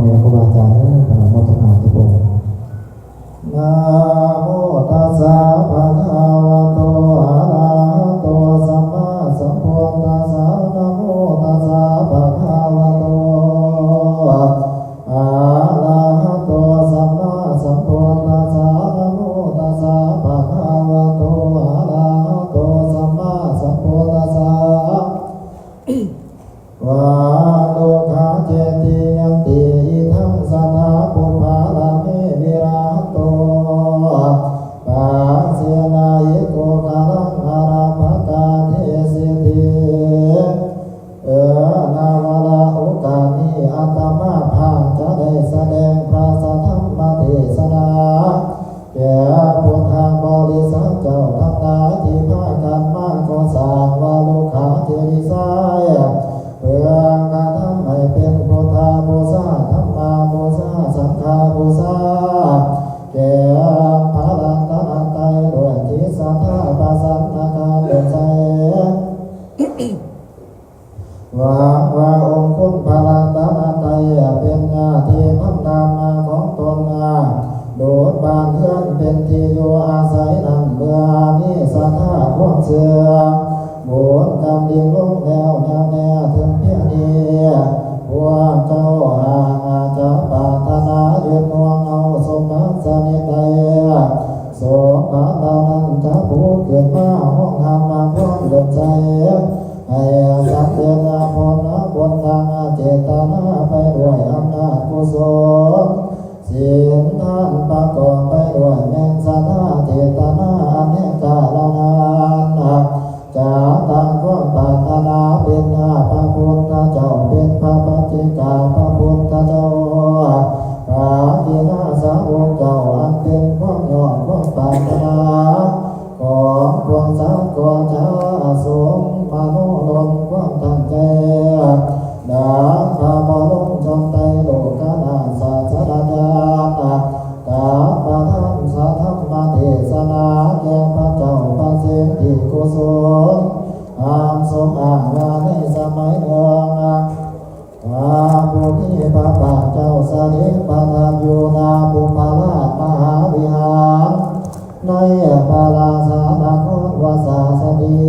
แม่ครูบาอาจารย์ขณะมรณะทุกองค์นะโมตัสสะภะคะวะโตอะระหะโตสัมมาสัมพุทธัสสะนะโมตัสสะภะคะวะโตอะระหะโตสัมมาสัมพุทธัสสะนะโมตัสสะภะคะวะโตอะระหะโตสัมมาสัมพุทธัสสะวาโลกาเจติยันติอิทังสัทธาปุพพารามิวิราโตปัสเสนายิโกกาลังอาราภกาเทสิตินาวาลาโอกาสนี้อาตมาภาพจะได้แสดงพระสัทธรรมเทศนาแก่พุทธบริษัทเจ้าทั้งหลายที่พากันมาก่อสร้างวาลุขาเทริสายเพื่อการทำให้เป็นพุทธบูชาธรรมบูชาสังฆบูชาแก่พระรัตนตรัยด้วยจิตศรัทธาประสานการเดินใจหวังว่าองค์คุณพระรัตนตรัยเป็นหน้าที่พัฒนามาของตนโดดบานเพื่อนเป็นที่อยู่อาศัยนั้นเมื่อมีศรัทธาความเชื่อบุญกรรมดิ่งลงแล้วแนวแน่ถึงเพียงนี้พวกเจ้าหากอาจจะปรารถนายึดห่วงเอาสมบัติสนิทใดสมบัติเหล่านั้นจะพูดเกิดมาห้องทำมาพร้อมเดินใจให้สังเกตผลบนทางเจตนาไปด้วยอำนาจกุศลศีลท่านประกอบไปด้วยแมงศรัทธาเจตนาอเนกาเหล่านั้นจะตั้งความปรารถนาเป็นพระพุทธเจ้าเป็นพระปัจเจกพระพุทธเจ้าพระกิณาสาวกเจ้าอันเป็นความยอดความปรารถนาของพวกสังฆชาสงฆ์มโนลมความตั้งใจดาพระบรมจอมไตรโลกนาถศาสดาจารย์ตาประทานสัทธรรมเทศนาแก่พระเจ้าพระเสด็จกุศลอามสมอ่างวาในสมัยเนืองพระผู้มีพระภาคเจ้าเสด็จประทับอยู่ณบุพราชมหาวิหารในพระราชานครวสาสดี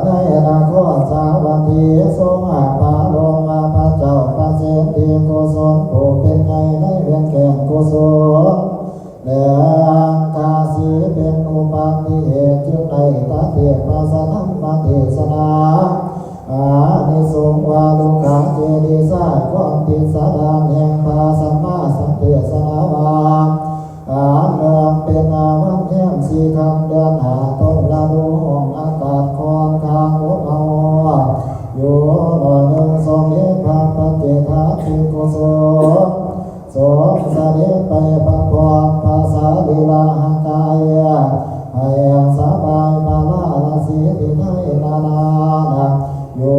ในนครสาวัตถีทรงอาภาลงมาพระเจ้าพระเสด็จกุศลผู้เป็นใหญ่ในเวียนแก่นกุศลและกาสีเป็นอุปาทิเหตุจึงในตาเทศพระสัทธรรมเทศนาอานิสงส์วาลุขาเจดีย์สายความติดสะดานแห่งพระสัมมาสัมพุทธเจ้าเนื่องเป็นวันแห่งสี่คำเดือนห้าต้นฤดูห้องอากาศค่อนข้างอบอ้าวอยู่หน่อยหนึ่งทรงเลี้ยงพระปัจเจกที่กุศลทรงเสด็จไปประกอบภาษาลีลาหกายให้สบายมาลาลสีที่ไทยนานาอยู่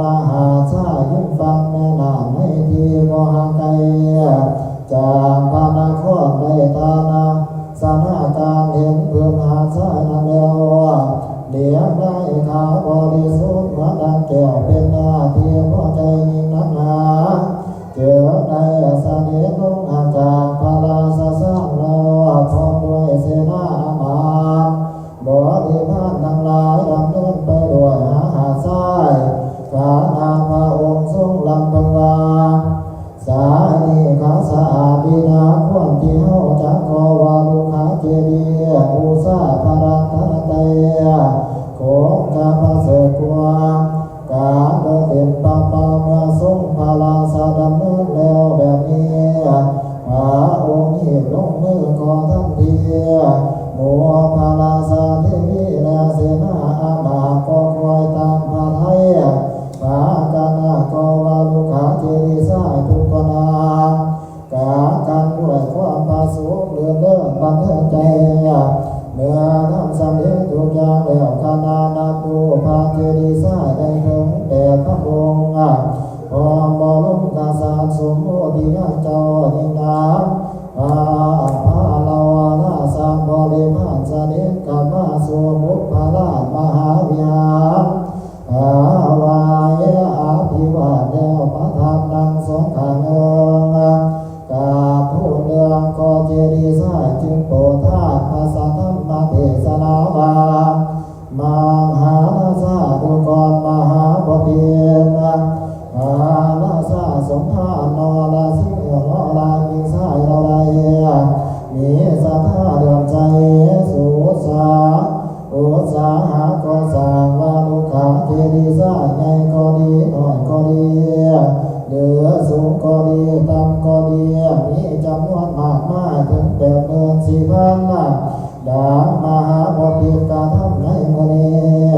นาหาชายิ่งฟังแม่น้ำให้ที่มหาไกลจากพระนครได้ตานาสนาการเห็นเพื่อนหาชายนั่นแล้วเลี้ยงได้ข่าวบริสุทธิ์เหมือนดังแก้วเป็นหน้าที่พอใจยิ่งนักหนาเจอได้เสด็จลงจากพระราชสร้างแล้วพร้อมด้วยเสนาอามาตย์บริพารทั้งหลายดำเนินไปด้วยหาชายกาณาพระองค์ทรงลำพึงว่าสาลีขาสะอาดดีนาควรที่เฮาจักขอวาลุขาเจดีย์บูชาพระรัตนตรัยของกาพระเสกวากาเดินเด่นปาปาเมื่อทรงพระราชดำเนินแล้วแบบนี้พระองค์นี้ลงมือก่อทันทีหมู่พระราชาเทวีและเสนาอามาตย์ก็คอยตามพระทัยพระกาณาโกวาลุขาเจดีย์สายทุกคนกาการด้วยความผาสุกเลื่อนเลื่อนบันเทิงใจเมื่อทำสำเร็จทุกอย่างแล้วคณะนับดูพระเจดีย์สายได้ถึงแบบพระองค์พร้อมบรมกษัตริย์สมโภชเจ้ายิ่งนักพระลาวานาสังบริพารเสด็จกลับมาสู่บุพราชมหาวิหารวายอาภิวาทแล้วประทับใน ก็ดีเหลือสูงก็ดีต่ำก็ดีมีจำนวนมากมายถึง84,000ดังมหาบพิตรกาทำในมือนี้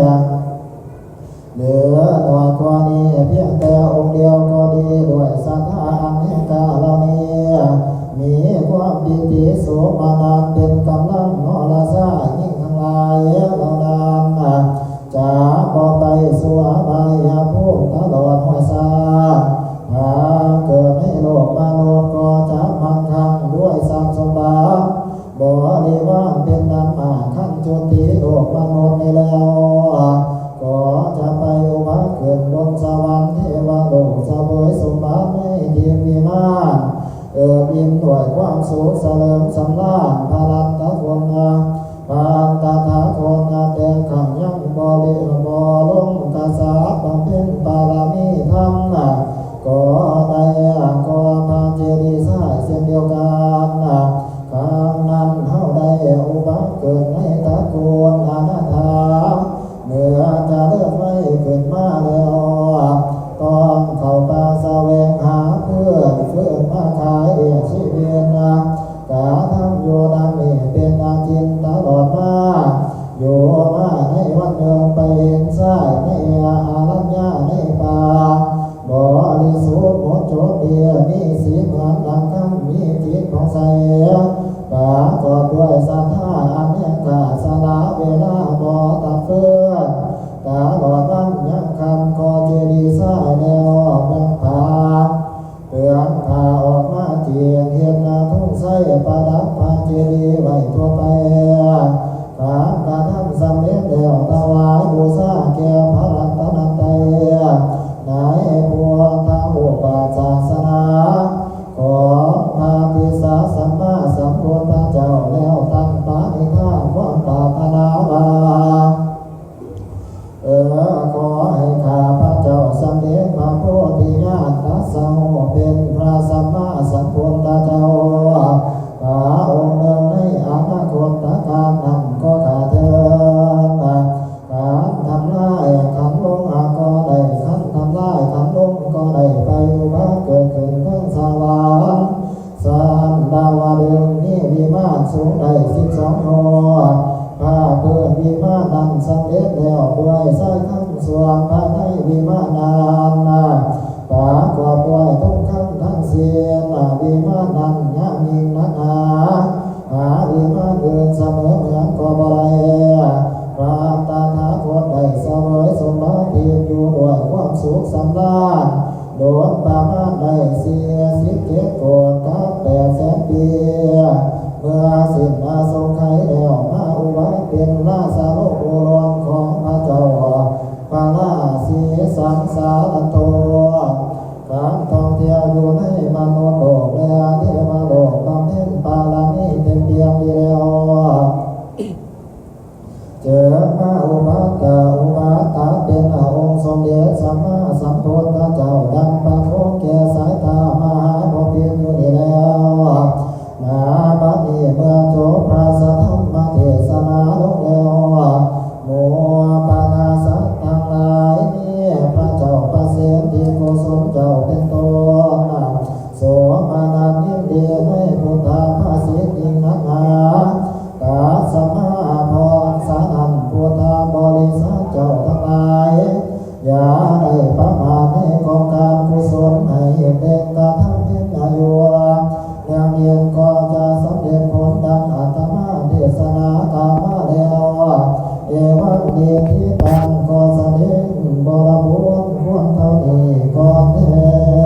เหลือหน่อยกว่านี้เพียงแต่องค์เดียวก็ดีด้วยศรัทธาอันแห่งกาลนี้มีความปิติโสมนัสเป็นกำลังนอละซายิ่งทั้งหลายเหล่านั้นจะบ่ไปสู่อบายภูมิตลอดห้อยซาหากเกิดในโลกมนุษย์ก็จะมั่งคั่งด้วยทรัพย์สมบัติบริวารเป็นนันมาขั้นจุติโลกมนุษย์นี้แล้วก็จะไปอุบัติเกิดบนสวรรค์เทวโลกเสวยสมบัติในที่วิมานอิ่มด้วยความสุขเสริมสำราญพลัตตะคุณปานตถาคตแต่ขันยังบริบลงกษาบำเพ็ญบารมีธรรมก็ได้ก็พาเจดีย์สายเช่นเดียวกันครั้งนั้นเฮาได้อุบัติเกิดในตระกูลอนาถาเมื่อจะเลือกไม่เกิดมาแล้วต้องเข้าป่าแสวงหาเพื่อนมาขายชีวิตกะทำอยู่ดังนี้เป็นอาจินตลอดมาอยู่มาในวันหนึ่งไปเห็นสายในอารัญญาในป่าบริสุทธิ์หมดจดเดียมีสีเหมือนดังคำมีจิตของใสปรากฏด้วยศรัทธาอันแห่งกาสละเวลาบ่ตัดเฟื่อนตลอดวันยังคำก็เจดีย์สายแล้วเมืองผาเปลืองผ้าออกมาเจียงเห็นทุ่งไส้ประดับพระเจดีย์ไว้ทั่วไปขานกระทำสำเร็จแล้วถวายบูชาแก่พระรัตนตรัยในพุทธอุปศาสนาของพระภิกษุสัมมาสัมพุทธเจ้าแล้วตั้งปณิธานความปรารถนาว่าขอให้ข้าพระเจ้าสำเร็จพระโพธิญาณตัสสะเป็นพระสัมมาสัมพุทธเจ้าพระองค์หนึ่งในอนาคตการนั้นก็ข้าเถิดการทำลายขันลงก็ได้ขันทำลายขันลงก็ได้ไปอุบัติเกิดขึ้นทั้งสวรรค์สันดาวดึงนี่วิมานสูงได้12 หัวพระเกิดวิมานนั้นสำเร็จแล้วด้วยสายคำสวงภายในวิมานนั้นปรากฏด้วยทุกคำทั้งเสียงวิมานนั้นยังยิ่งนักหาวิมานอื่นเสมอเหมือนก็บ่ได้พระตถาคตได้เสวยสมบัติอยู่ด้วยความสุขสำราญโดยประมาณได้47 โกฏกับ800,000 ปีเมื่อสิ้นอาสงไขยแล้วมาอุบัติเป็นราชาโลกโอรสของพระเจ้าพระราศีสังสารโตการท่องเที่ยวอยู่ในมนุษย์โลกและเทวโลกบำเพ็ญบารมีเต็มเปี่ยมดีแล้วเจอมาอุบัติเป็นองค์สมเด็จสัมมาสัมพุทธเจ้าดังปรากฏแก่สายตามหาบพิตรอยู่นี่แล้วนาบัดนี้เมื่อจบพระสัทธรรมเทศนาลงแล้วหมู่ปานาสัตว์ทั้งหลายนี้พระเจ้าประเสริฐที่โกศลเจ้าเป็นต้นโสมานันยินดีในพุทธภาษิตยิ่งนักหนากาสมาพรสานันพุทธบริษัทเจ้าทั้งหลายอย่าได้ประมาทในกองการกุศลให้เด็กกระทำเพียงอายุอย่างเรียนก็จะสำเร็จผลดังอาตมาเทศนากามาแล้วเอวังเดียทิ